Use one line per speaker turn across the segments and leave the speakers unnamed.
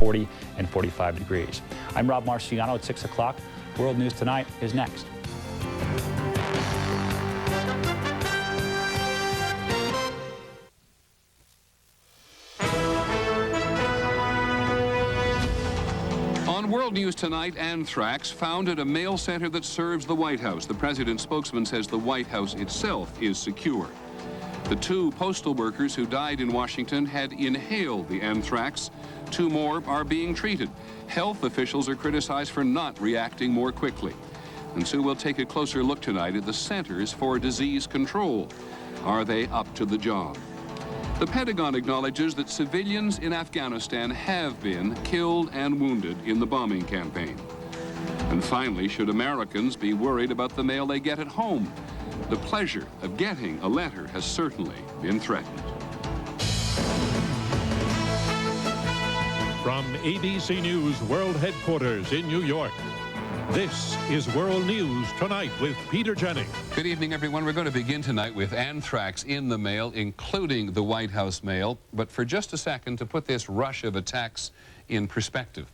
40 and 45 degrees. I'm Rob Marciano at 6 o'clock. World News Tonight is next.
On World News Tonight, anthrax found at a mail center that serves the White House. The president's spokesman says the White House itself is secure. The 2 postal workers who died in Washington had inhaled the anthrax. 2 more are being treated. Health officials are criticized for not reacting more quickly. And so we'll take a closer look tonight at the Centers for Disease Control. Are they up to the job? The Pentagon acknowledges that civilians in Afghanistan have been killed and wounded in the bombing campaign. And finally, should Americans be worried about the mail they get at home? The pleasure of getting a letter has certainly been threatened.
From ABC News World Headquarters in New York, this is World News Tonight with Peter Jennings.
Good evening, everyone. We're going to begin tonight with anthrax in the mail, including the White House mail. But for just a second, to put this rush of attacks in perspective.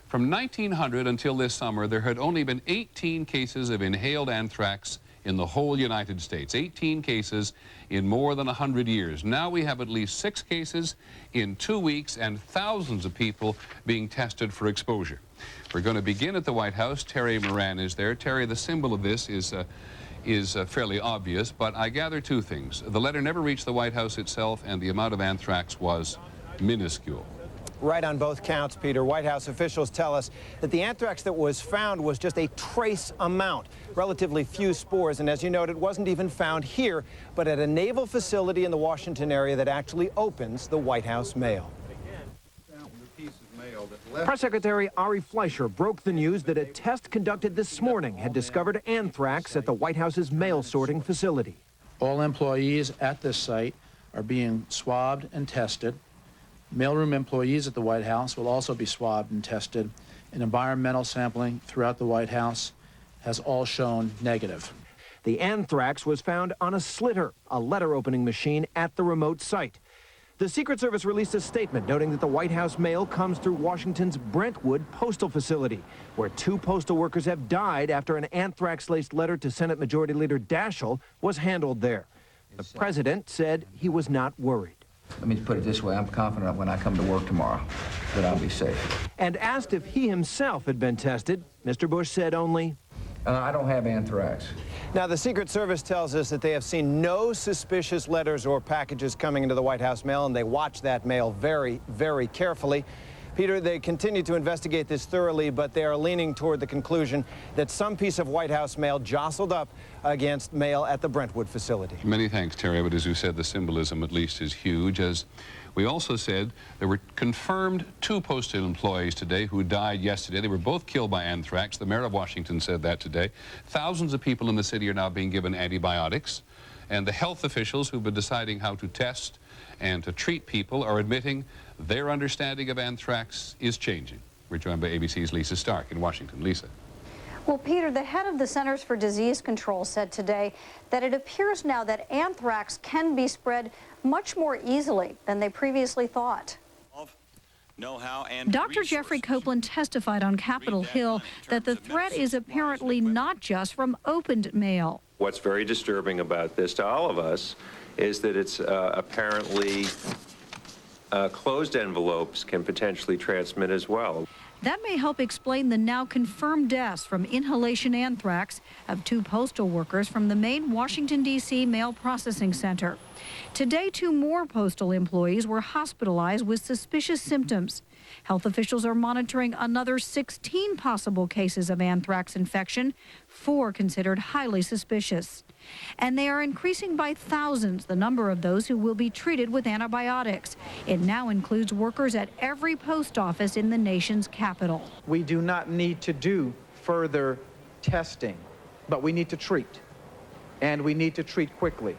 From 1900 until this summer, there had only been 18 cases of inhaled anthrax in the whole United States. 18 cases in more than 100 years. Now we have at least 6 cases in 2 weeks and thousands of people being tested for exposure. We're going to begin at the White House. Terry Moran is there. Terry, the symbol of this is fairly obvious, but I gather 2 things. The letter never reached the White House itself, and the amount of anthrax was minuscule.
Right on both counts, Peter. White House officials tell us that the anthrax that was found was just a trace amount, relatively few spores, and as you noted, it wasn't even found here, but at a naval facility in the Washington area that actually opens the White House mail. Press Secretary Ari Fleischer broke the news that a test conducted this morning had discovered anthrax at the White House's mail sorting facility.
All employees at this site are being swabbed and tested. Mailroom employees at the White House will also be swabbed and tested, and environmental sampling throughout the White House has all shown negative.
The anthrax was found on a slitter, a letter opening machine at the remote site. The Secret Service released a statement noting that the White House mail comes through Washington's Brentwood postal facility, where 2 postal workers have died after an anthrax-laced letter to Senate Majority Leader Daschle was handled there. The president said he was not worried.
Let me put it this way, I'm confident when I come to work tomorrow that I'll be safe.
And asked if he himself had been tested, Mr. Bush said only,
I don't have anthrax.
Now, the Secret Service tells us that they have seen no suspicious letters or packages coming into the White House mail, and they watch that mail very, very carefully. Peter, they continue to investigate this thoroughly, but they are leaning toward the conclusion that some piece of White House mail jostled up against mail at the Brentwood facility.
Many thanks, Terry. But as you said, the symbolism at least is huge. As we also said, there were confirmed 2 postal employees today who died yesterday. They were both killed by anthrax. The mayor of Washington said that today. Thousands of people in the city are now being given antibiotics. And the health officials who've been deciding how to test and to treat people are admitting their understanding of anthrax is changing. We're joined by ABC's Lisa Stark in Washington. Lisa.
Well, Peter, the head of the Centers for Disease Control said today that it appears now that anthrax can be spread much more easily than they previously thought.
Dr. Jeffrey Copeland testified on Capitol Hill that the threat is apparently not just from opened mail.
What's very disturbing about this to all of us is that it's apparently closed envelopes can potentially transmit as well.
That may help explain the now confirmed deaths from inhalation anthrax of 2 postal workers from the main Washington, D.C. mail processing center. Today, 2 more postal employees were hospitalized with suspicious symptoms. Health officials are monitoring another 16 possible cases of anthrax infection, 4 considered highly suspicious. And they are increasing by thousands the number of those who will be treated with antibiotics. It now includes workers at every post office in the nation's capital.
We do not need to do further testing, but we need to treat, and we need to treat quickly.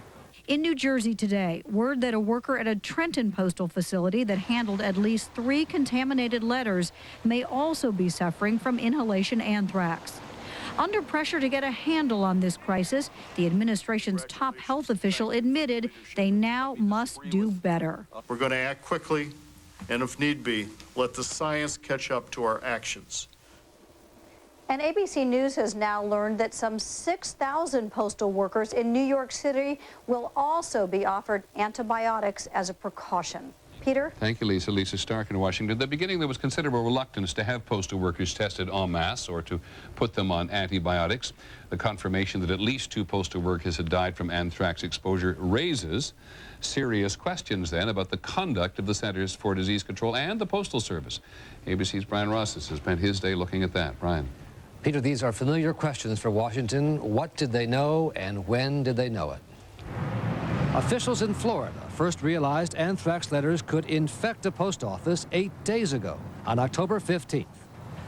In New Jersey today, word that a worker at a Trenton postal facility that handled at least 3 contaminated letters may also be suffering from inhalation anthrax. Under pressure to get a handle on this crisis, the administration's top health official admitted they now must do better.
We're going to act quickly and if need be, let the science catch up to our actions.
And ABC News has now learned that some 6,000 postal workers in New York City will also be offered antibiotics as a precaution. Peter?
Thank you, Lisa. Lisa Stark in Washington. At the beginning, there was considerable reluctance to have postal workers tested en masse or to put them on antibiotics. The confirmation that at least 2 postal workers had died from anthrax exposure raises serious questions then about the conduct of the Centers for Disease Control and the Postal Service. ABC's Brian Rosses has spent his day looking at that. Brian.
Peter, these are familiar questions for Washington. What did they know and when did they know it? Officials in Florida first realized anthrax letters could infect a post office 8 days ago, on October 15th.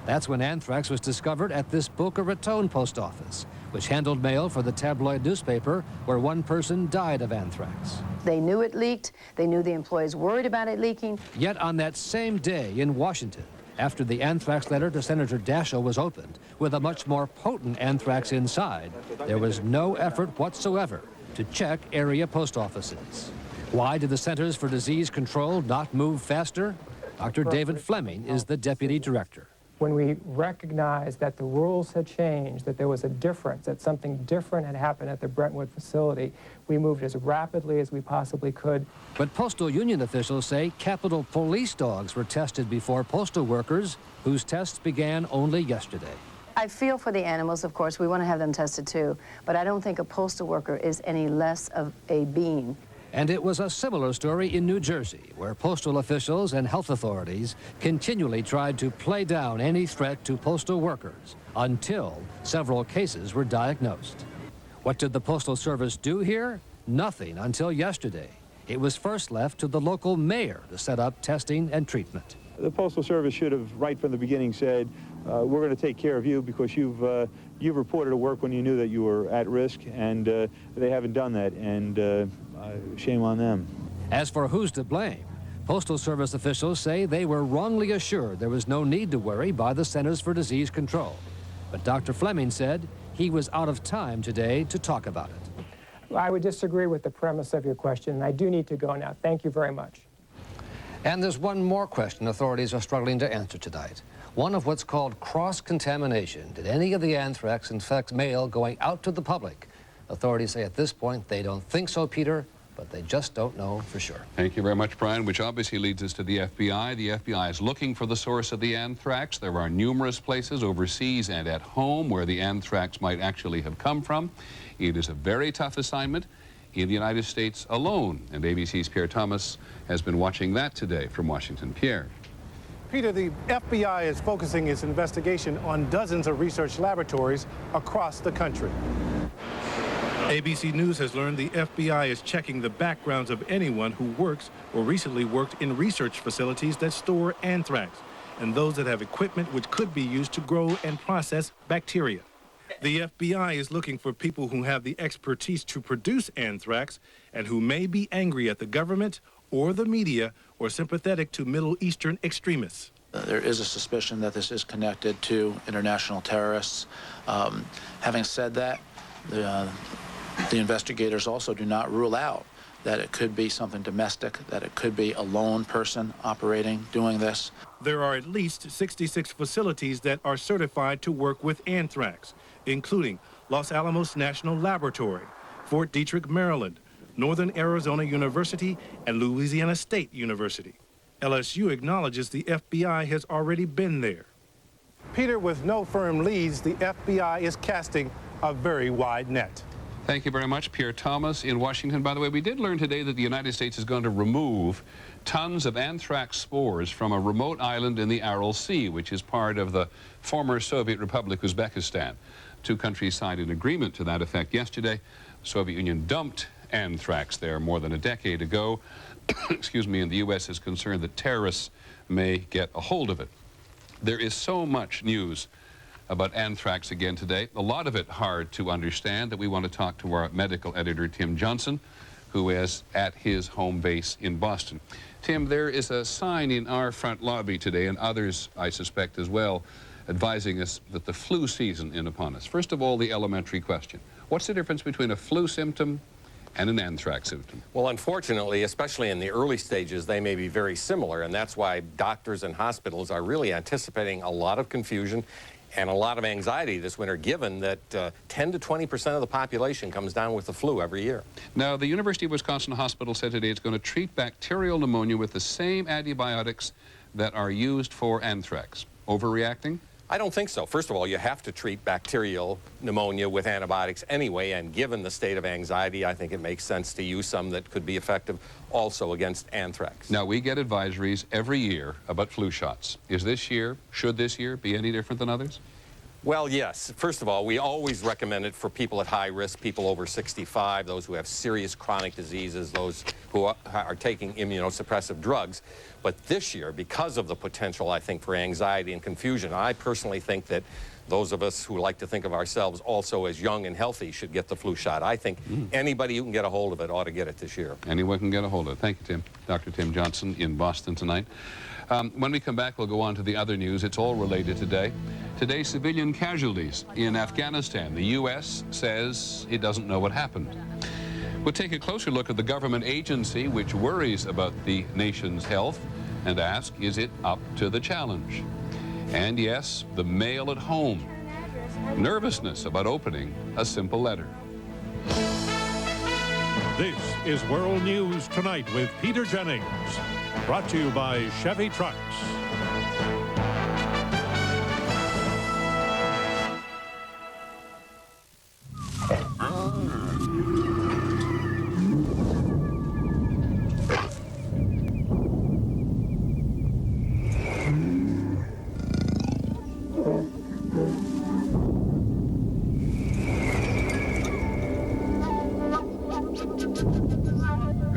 That's when anthrax was discovered at this Boca Raton post office, which handled mail for the tabloid newspaper where one person died of anthrax.
They knew it leaked. They knew the employees worried about it leaking.
Yet on that same day in Washington, after the anthrax letter to Senator Daschle was opened, with a much more potent anthrax inside, there was no effort whatsoever to check area post offices. Why did the Centers for Disease Control not move faster? Dr. David Fleming is the deputy director.
When we recognized that the rules had changed, that there was a difference, that something different had happened at the Brentwood facility, we moved as rapidly as we possibly could.
But postal union officials say Capitol Police dogs were tested before postal workers, whose tests began only yesterday.
I feel for the animals, of course. We want to have them tested too. But I don't think a postal worker is any less of a being.
And it was a similar story in New Jersey, where postal officials and health authorities continually tried to play down any threat to postal workers until several cases were diagnosed. What did the Postal Service do here? Nothing until yesterday. It was first left to the local mayor to set up testing and treatment.
The Postal Service should have, right from the beginning, said, we're going to take care of you because you've reported to work when you knew that you were at risk, and they haven't done that, and shame on them.
As for who's to blame, Postal Service officials say they were wrongly assured there was no need to worry by the Centers for Disease Control. But Dr. Fleming said he was out of time today to talk about it.
I would disagree with the premise of your question, and I do need to go now. Thank you very much.
And there's one more question authorities are struggling to answer tonight. One of what's called cross-contamination. Did any of the anthrax infect mail going out to the public? Authorities say at this point they don't think so, Peter, but they just don't know for sure.
Thank you very much, Brian, which obviously leads us to the FBI. The FBI is looking for the source of the anthrax. There are numerous places overseas and at home where the anthrax might actually have come from. It is a very tough assignment in the United States alone, and ABC's Pierre Thomas has been watching that today from Washington. Pierre.
Peter, the FBI is focusing its investigation on dozens of research laboratories across the country.
ABC News has learned the FBI is checking the backgrounds of anyone who works or recently worked in research facilities that store anthrax, and those that have equipment which could be used to grow and process bacteria. The FBI is looking for people who have the expertise to produce anthrax and who may be angry at the government or the media or sympathetic to Middle Eastern extremists.
There is a suspicion that this is connected to international terrorists. Having said that, the investigators also do not rule out that it could be something domestic, that it could be a lone person operating, doing this.
There are at least 66 facilities that are certified to work with anthrax, including Los Alamos National Laboratory, Fort Detrick, Maryland, Northern Arizona University, and Louisiana State University. LSU acknowledges the FBI has already been there.
Peter, with no firm leads, the FBI is casting a very wide net.
Thank you very much, Pierre Thomas in Washington. By the way, we did learn today that the United States is going to remove tons of anthrax spores from a remote island in the Aral Sea, which is part of the former Soviet Republic Uzbekistan. Two countries signed an agreement to that effect yesterday. The Soviet Union dumped anthrax there more than a decade ago. Excuse me, and the U.S. is concerned that terrorists may get a hold of it. There is so much news about anthrax again today, a lot of it hard to understand, that we want to talk to our medical editor, Tim Johnson, who is at his home base in Boston. Tim, there is a sign in our front lobby today, and others, I suspect, as well, advising us that the flu season is upon us. First of all, the elementary question. What's the difference between a flu symptom and an anthrax symptom.
Well, unfortunately, especially in the early stages, they may be very similar, and that's why doctors and hospitals are really anticipating a lot of confusion and a lot of anxiety this winter, given that 10 to 20% of the population comes down with the flu every year.
Now, the University of Wisconsin Hospital said today it's going to treat bacterial pneumonia with the same antibiotics that are used for anthrax. Overreacting?
I don't think so. First of all, you have to treat bacterial pneumonia with antibiotics anyway, and given the state of anxiety, I think it makes sense to use some that could be effective also against anthrax.
Now, we get advisories every year about flu shots. Should this year be any different than others?
Well, yes. First of all, we always recommend it for people at high risk, people over 65, those who have serious chronic diseases, those who are taking immunosuppressive drugs. But this year, because of the potential, I think, for anxiety and confusion, I personally think that those of us who like to think of ourselves also as young and healthy should get the flu shot. I think anybody who can get a hold of it ought to get it this year.
Anyone can get a hold of it. Thank you, Tim. Dr. Tim Johnson in Boston tonight. When we come back, we'll go on to the other news. It's all related today. Today, civilian casualties in Afghanistan. The U.S. says it doesn't know what happened. We'll take a closer look at the government agency which worries about the nation's health and ask, is it up to the challenge? And yes, the mail at home. Nervousness about opening a simple letter.
This is World News Tonight with Peter Jennings. Brought to you by Chevy Trucks.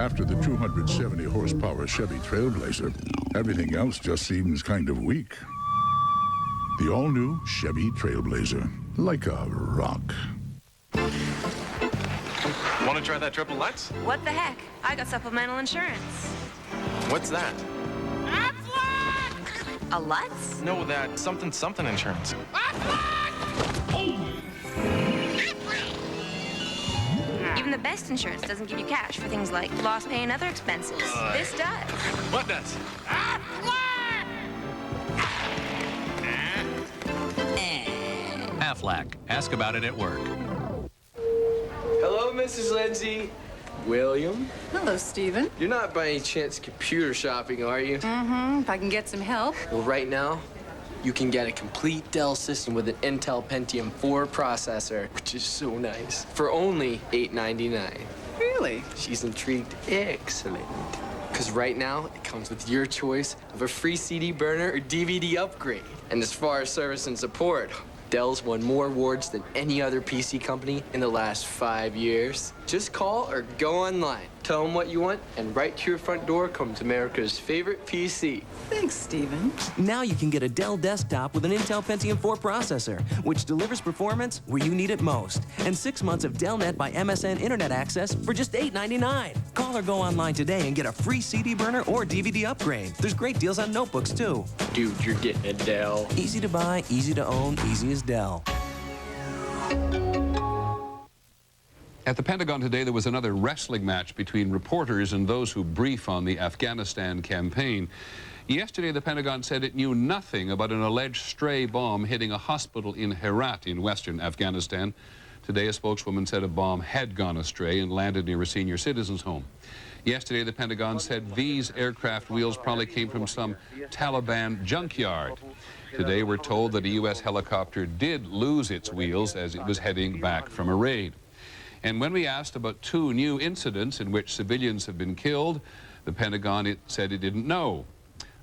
After the 270 horsepower Chevy Trailblazer, everything else just seems kind of weak. The all-new Chevy Trailblazer, like a rock.
Want to try that triple Lutz?
What the heck? I got supplemental insurance.
What's that?
A Lutz?
No, that something insurance.
Even the best insurance doesn't give you cash for things like lost pay and other expenses. This does.
What does?
Aflac. Ask about it at work.
Hello, Mrs. Lindsay. William?
Hello, Stephen.
You're not by any chance computer shopping, are you?
Mm-hmm. If I can get some help.
Well, right now, you can get a complete Dell system with an Intel Pentium 4 processor, which is so nice, for only $899.
Really?
She's intrigued. Excellent. Because right now, it comes with your choice of a free CD burner or DVD upgrade. And as far as service and support, Dell's won more awards than any other PC company in the last 5 years. Just call or go online. Tell them what you want, and right to your front door comes America's favorite PC.
Thanks, Stephen.
Now you can get a Dell desktop with an Intel Pentium 4 processor, which delivers performance where you need it most. And 6 months of DellNet by MSN Internet access for just $8.99. Call or go online today and get a free CD burner or DVD upgrade. There's great deals on notebooks, too.
Dude, you're getting a Dell.
Easy to buy, easy to own, easy as Dell.
At the Pentagon today, there was another wrestling match between reporters and those who brief on the Afghanistan campaign. Yesterday, the Pentagon said it knew nothing about an alleged stray bomb hitting a hospital in Herat in western Afghanistan. Today, a spokeswoman said a bomb had gone astray and landed near a senior citizen's home. Yesterday, the Pentagon said these aircraft wheels probably came from some Taliban junkyard. Today, we're told that a U.S. helicopter did lose its wheels as it was heading back from a raid. And when we asked about 2 new incidents in which civilians have been killed, the Pentagon said it didn't know.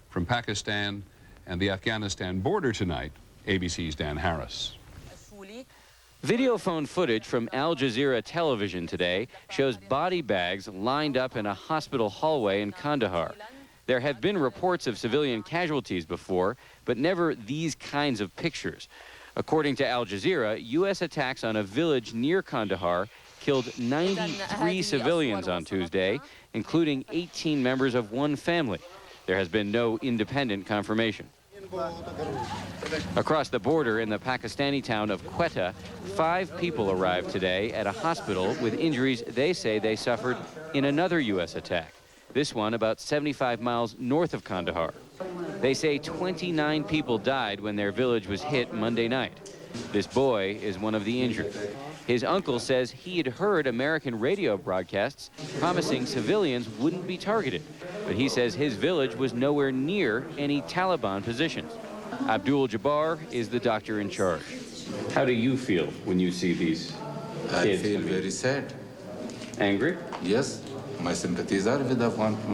From Pakistan and the Afghanistan border tonight, ABC's Dan Harris.
Video phone footage from Al Jazeera television today shows body bags lined up in a hospital hallway in Kandahar. There have been reports of civilian casualties before, but never these kinds of pictures. According to Al Jazeera, U.S. attacks on a village near Kandahar killed 93 civilians on Tuesday, including 18 members of one family. There has been no independent confirmation. Across the border in the Pakistani town of Quetta, 5 people arrived today at a hospital with injuries they say they suffered in another U.S. attack, this one about 75 miles north of Kandahar. They say 29 people died when their village was hit Monday night. This boy is one of the injured. His uncle says he had heard American radio broadcasts promising civilians wouldn't be targeted, but he says his village was nowhere near any Taliban positions. Abdul Jabbar is the doctor in charge. How do you feel when you see these kids?
I feel very sad.
Angry?
Yes. My sympathies are with Afghanis.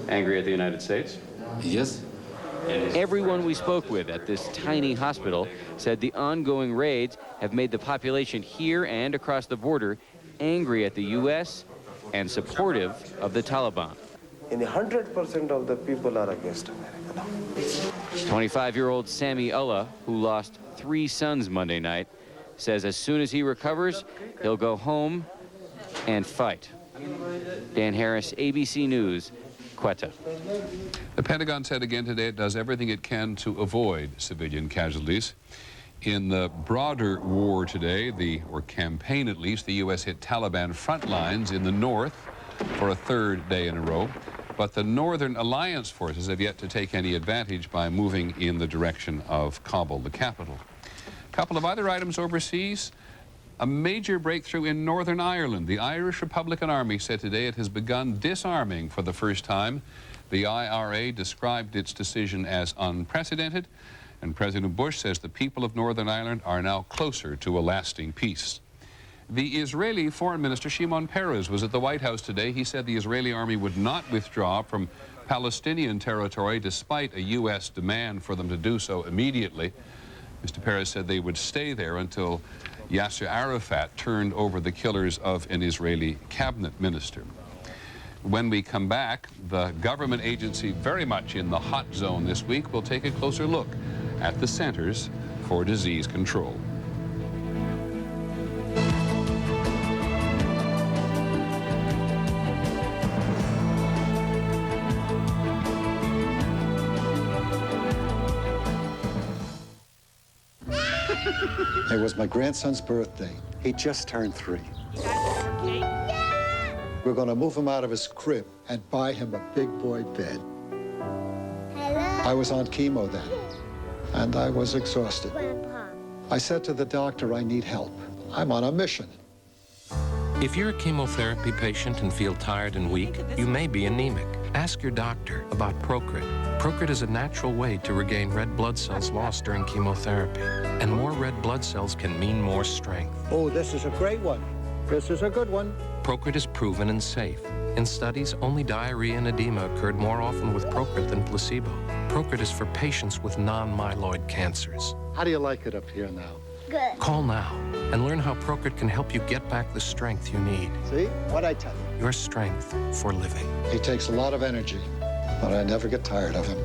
Angry at the United States?
Yes.
Everyone we spoke with at this tiny hospital said the ongoing raids have made the population here and across the border angry at the U.S. and supportive of the Taliban.
And 100% of the people are against America now.
25-year-old Sami Ullah, who lost 3 sons Monday night, says as soon as he recovers, he'll go home and fight. Dan Harris, ABC News, Quetta.
The Pentagon said again today it does everything it can to avoid civilian casualties. In the broader war today, or campaign at least, the U.S. hit Taliban front lines in the north for a 3rd day in a row. But the Northern Alliance forces have yet to take any advantage by moving in the direction of Kabul, the capital. A couple of other items overseas. A major breakthrough in Northern Ireland. The Irish Republican Army said today it has begun disarming for the first time. The IRA described its decision as unprecedented, and President Bush says the people of Northern Ireland are now closer to a lasting peace. The Israeli Foreign Minister Shimon Peres was at the White House today. He said the Israeli army would not withdraw from Palestinian territory despite a U.S. demand for them to do so immediately. Mr. Peres said they would stay there until Yasser Arafat turned over the killers of an Israeli cabinet minister. When we come back, the government agency very much in the hot zone this week will take a closer look at the Centers for Disease Control.
It was my grandson's birthday. He just turned 3. We're going to move him out of his crib and buy him a big boy bed. I was on chemo then, and I was exhausted. I said to the doctor, I need help. I'm on a mission.
If you're a chemotherapy patient and feel tired and weak, you may be anemic. Ask your doctor about Procrit. Procrit is a natural way to regain red blood cells lost during chemotherapy. And more red blood cells can mean more strength.
Oh, this is a great one. This is a good one.
Procrit is proven and safe. In studies, only diarrhea and edema occurred more often with Procrit than placebo. Procrit is for patients with non-myeloid cancers.
How do you like it up here now? Good.
Call now and learn how Procrit can help you get back the strength you need.
See? What'd I tell you?
Your strength for living.
He takes a lot of energy, but I never get tired of him.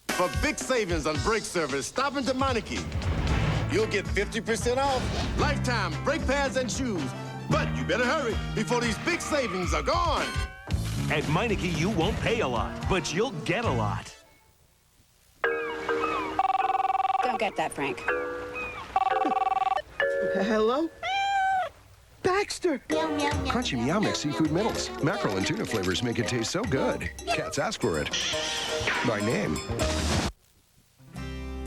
For big savings on brake service, stop into Meineke. You'll get 50% off, lifetime brake pads and shoes. But you better hurry before these big savings are gone.
At Meineke, you won't pay a lot, but you'll get a lot.
Don't get that, Frank.
Hello? Baxter!
Crunchy Meow Mix Seafood Middles. Mackerel and tuna flavors make it taste so good. Cats ask for it. By name.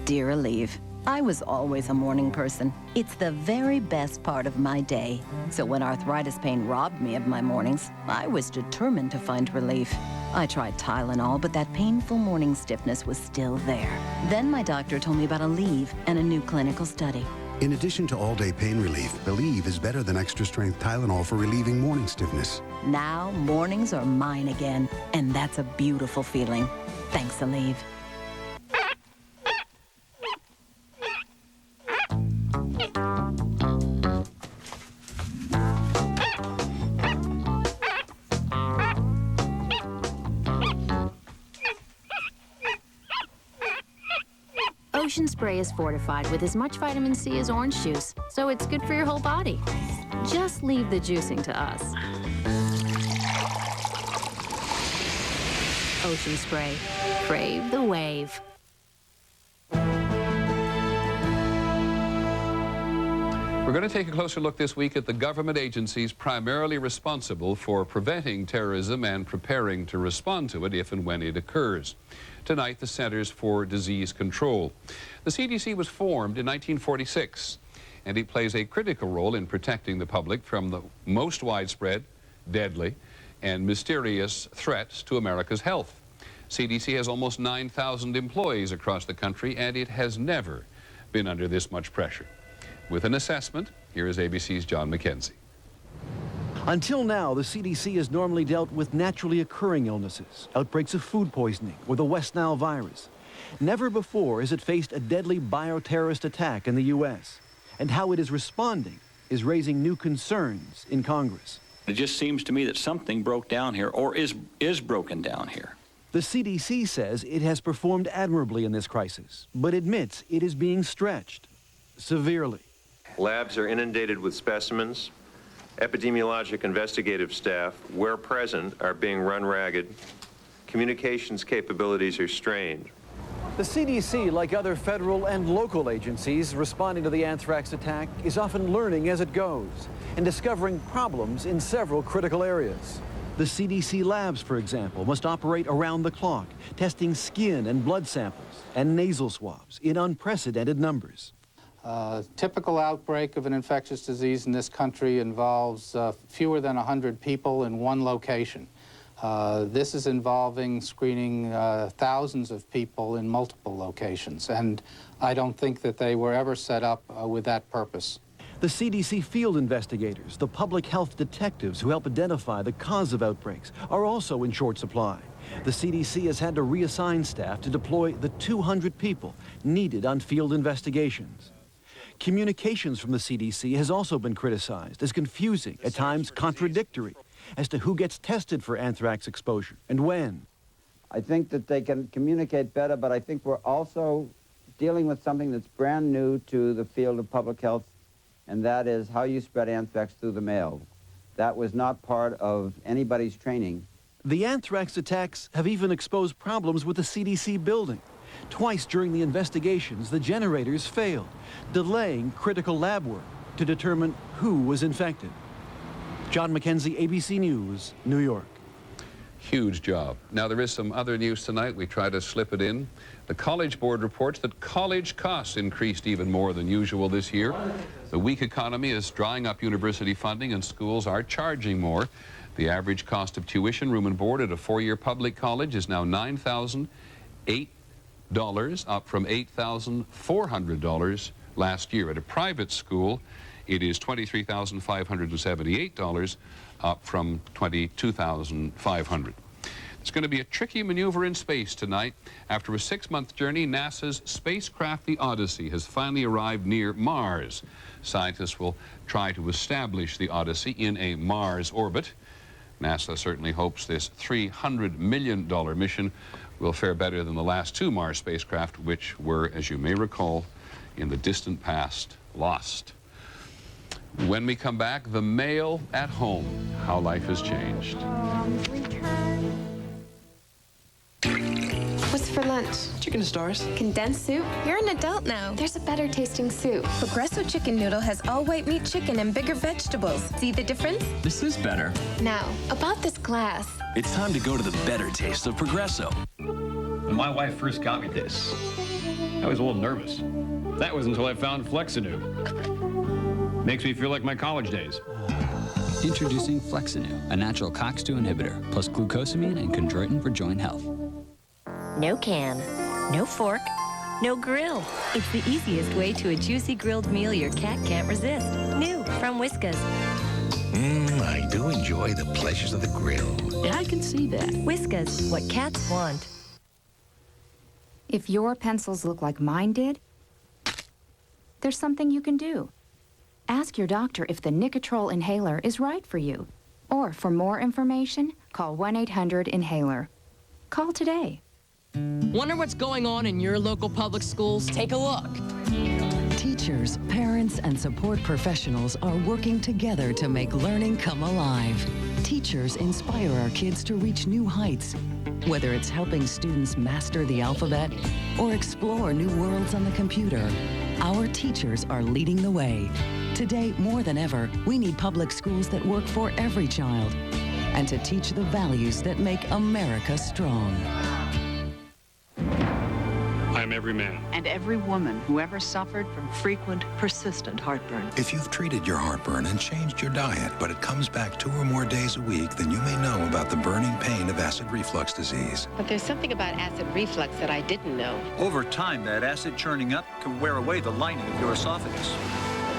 Dear Aleve, I was always a morning person. It's the very best part of my day. So when arthritis pain robbed me of my mornings, I was determined to find relief. I tried Tylenol, but that painful morning stiffness was still there. Then my doctor told me about Aleve and a new clinical study.
In addition to all-day pain relief, Aleve is better than extra-strength Tylenol for relieving morning stiffness.
Now, mornings are mine again, and that's a beautiful feeling. Thanks, Aleve.
Ocean Spray is fortified with as much vitamin C as orange juice, so it's good for your whole body. Just leave the juicing to us. Ocean Spray. Crave the wave.
We're going to take a closer look this week at the government agencies primarily responsible for preventing terrorism and preparing to respond to it if and when it occurs. Tonight, the Centers for Disease Control. The CDC was formed in 1946, and it plays a critical role in protecting the public from the most widespread, deadly, and mysterious threats to America's health. CDC has almost 9,000 employees across the country, and it has never been under this much pressure. With an assessment, here is ABC's John McKenzie.
Until now, the CDC has normally dealt with naturally occurring illnesses, outbreaks of food poisoning or the West Nile virus. Never before has it faced a deadly bioterrorist attack in the U.S., and how it is responding is raising new concerns in Congress.
It just seems to me that something broke down here or is broken down here.
The CDC says it has performed admirably in this crisis, but admits it is being stretched severely.
Labs are inundated with specimens. Epidemiologic investigative staff, where present, are being run ragged. Communications capabilities are strained.
The CDC, like other federal and local agencies responding to the anthrax attack, is often learning as it goes and discovering problems in several critical areas. The CDC labs, for example, must operate around the clock, testing skin and blood samples and nasal swabs in unprecedented numbers.
Typical outbreak of an infectious disease in this country involves fewer than 100 people in one location. This is involving screening thousands of people in multiple locations, and I don't think that they were ever set up with that purpose.
The CDC field investigators, the public health detectives who help identify the cause of outbreaks, are also in short supply. The CDC has had to reassign staff to deploy the 200 people needed on field investigations. Communications from the CDC has also been criticized as confusing, at times contradictory, as to who gets tested for anthrax exposure and when.
I think that they can communicate better, but I think we're also dealing with something that's brand new to the field of public health, and that is how you spread anthrax through the mail. That was not part of anybody's training.
The anthrax attacks have even exposed problems with the CDC building. Twice during the investigations, the generators failed, delaying critical lab work to determine who was infected. John McKenzie, ABC News, New York.
Huge job. Now, there is some other news tonight. We try to slip it in. The College Board reports that college costs increased even more than usual this year. The weak economy is drying up university funding, and schools are charging more. The average cost of tuition, room and board at a four-year public college is now $9,008, up from $8,400 last year. At a private school, it is $23,578, up from $22,500. It's going to be a tricky maneuver in space tonight. After a 6-month journey, NASA's spacecraft, the Odyssey, has finally arrived near Mars. Scientists will try to establish the Odyssey in a Mars orbit. NASA certainly hopes this $300 million mission will fare better than the last 2 Mars spacecraft, which were, as you may recall, in the distant past, lost. When we come back, the male at home, how life has changed.
What's for lunch?
Chicken stars.
Condensed soup? You're an adult now. There's a better tasting soup. Progresso chicken noodle has all white meat chicken and bigger vegetables. See the difference?
This is better.
Now, about this glass.
It's time to go to the better taste of Progresso. When my wife first got me this, I was a little nervous. That was until I found Flexinu. Makes me feel like my college days.
Introducing Flexinu, a natural COX-2 inhibitor, plus glucosamine and chondroitin for joint health.
No can, no fork, no grill. It's the easiest way to a juicy grilled meal your cat can't resist. New from Whiskas.
I do enjoy the pleasures of the grill.
Yeah, I can see that. Whiskas, what cats want.
If your pencils look like mine did, there's something you can do. Ask your doctor if the Nicotrol inhaler is right for you. Or for more information, call 1-800-INHALER. Call today.
Wonder what's going on in your local public schools? Take a look.
Teachers, parents, and support professionals are working together to make learning come alive.
teachers inspire our kids to reach new heights. Whether it's helping students master the alphabet or explore new worlds on the computer, our teachers are leading the way. Today, more than ever, we need public schools that work for every child and to teach the values that make America strong.
I'm every man.
And every woman who ever suffered from frequent, persistent heartburn.
If you've treated your heartburn and changed your diet, but it comes back 2 or more days a week, then you may know about the burning pain of acid reflux disease.
But there's something about acid reflux that I didn't know.
Over time, that acid churning up can wear away the lining of your esophagus.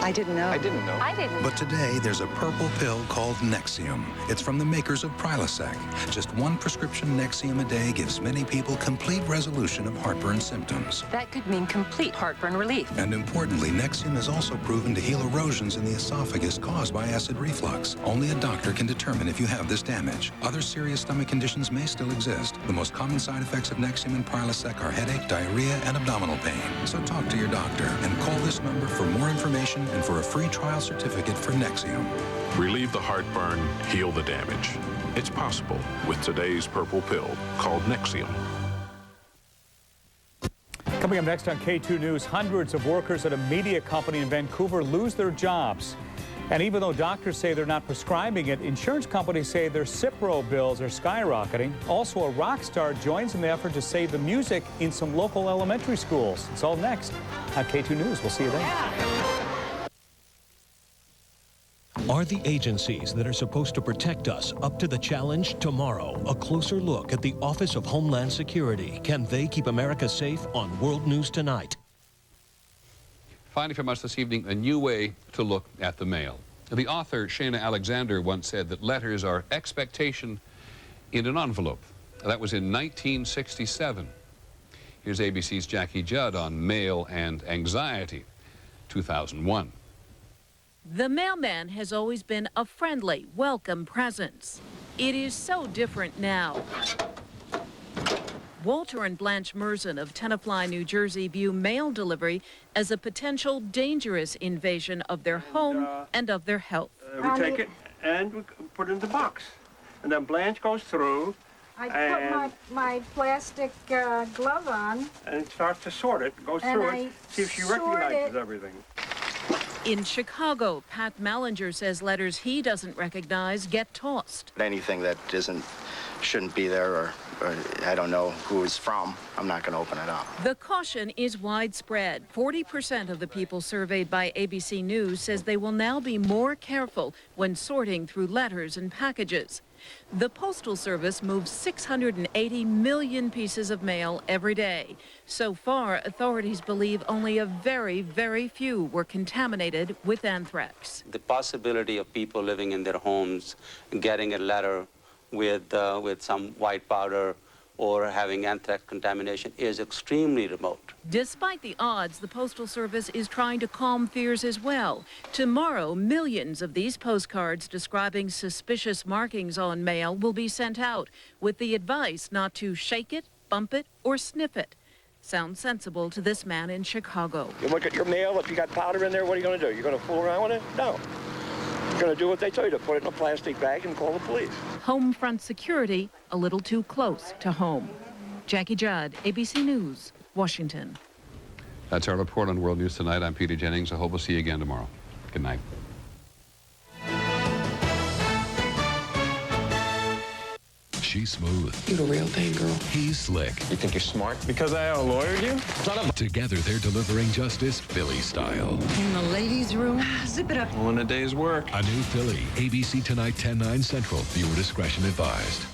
I didn't know.
I didn't.
But today, there's a purple pill called Nexium. It's from the makers of Prilosec. Just 1 prescription Nexium a day gives many people complete resolution of heartburn symptoms.
That could mean complete heartburn relief.
And importantly, Nexium is also proven to heal erosions in the esophagus caused by acid reflux. Only a doctor can determine if you have this damage. Other serious stomach conditions may still exist. The most common side effects of Nexium and Prilosec are headache, diarrhea, and abdominal pain. So talk to your doctor and call this number for more information and for a free trial certificate for Nexium.
Relieve the heartburn, heal the damage. It's possible with today's purple pill called Nexium.
Coming up next on K2 News, hundreds of workers at a media company in Vancouver lose their jobs. And even though doctors say they're not prescribing it, insurance companies say their Cipro bills are skyrocketing. Also, a rock star joins in the effort to save the music in some local elementary schools. It's all next on K2 News. We'll see you then.
Are the agencies that are supposed to protect us up to the challenge tomorrow? A closer look at the Office of Homeland Security. Can they keep America safe on World News Tonight?
Finally from us this evening, a new way to look at the mail. The author Shana Alexander once said that letters are expectation in an envelope. That was in 1967. Here's ABC's Jackie Judd on mail and anxiety, 2001.
The mailman has always been a friendly, welcome presence. It is so different now. Walter and Blanche Merzen of Tenafly, New Jersey view mail delivery as a potential dangerous invasion of their home and of their health.
We take it and we put it in the box. And then Blanche goes through.
I put my plastic glove on.
And starts to sort it, goes through it, see if she recognizes everything.
In Chicago, Pat Mallinger says letters he doesn't recognize get tossed.
Anything that shouldn't be there or I don't know who it's from, I'm not going to open it up.
The caution is widespread. 40% of the people surveyed by ABC News says they will now be more careful when sorting through letters and packages. The Postal Service moves 680 million pieces of mail every day. So far, authorities believe only a very, very few were contaminated with anthrax.
The possibility of people living in their homes getting a letter with some white powder or having anthrax contamination is extremely remote.
Despite the odds, the Postal Service is trying to calm fears as well. Tomorrow, millions of these postcards describing suspicious markings on mail will be sent out with the advice not to shake it, bump it, or sniff it. Sounds sensible to this man in Chicago.
You look at your mail, if you got powder in there, what are you going to do? You're going to fool around with it? No. You're going to do what they tell you to, put it in a plastic bag and call the police.
Home front security a little too close to home. Jackie Judd, ABC News, Washington.
That's our report on World News Tonight. I'm Peter Jennings. I hope we'll see you again tomorrow. Good night.
She's smooth.
You the real thing, girl.
He's slick.
You think you're smart? Because I lawyered you? Shut up.
Together, they're delivering justice Philly style.
In the ladies' room, zip it up.
All in a day's work.
A new Philly. ABC Tonight, 10/9 Central. Viewer discretion advised.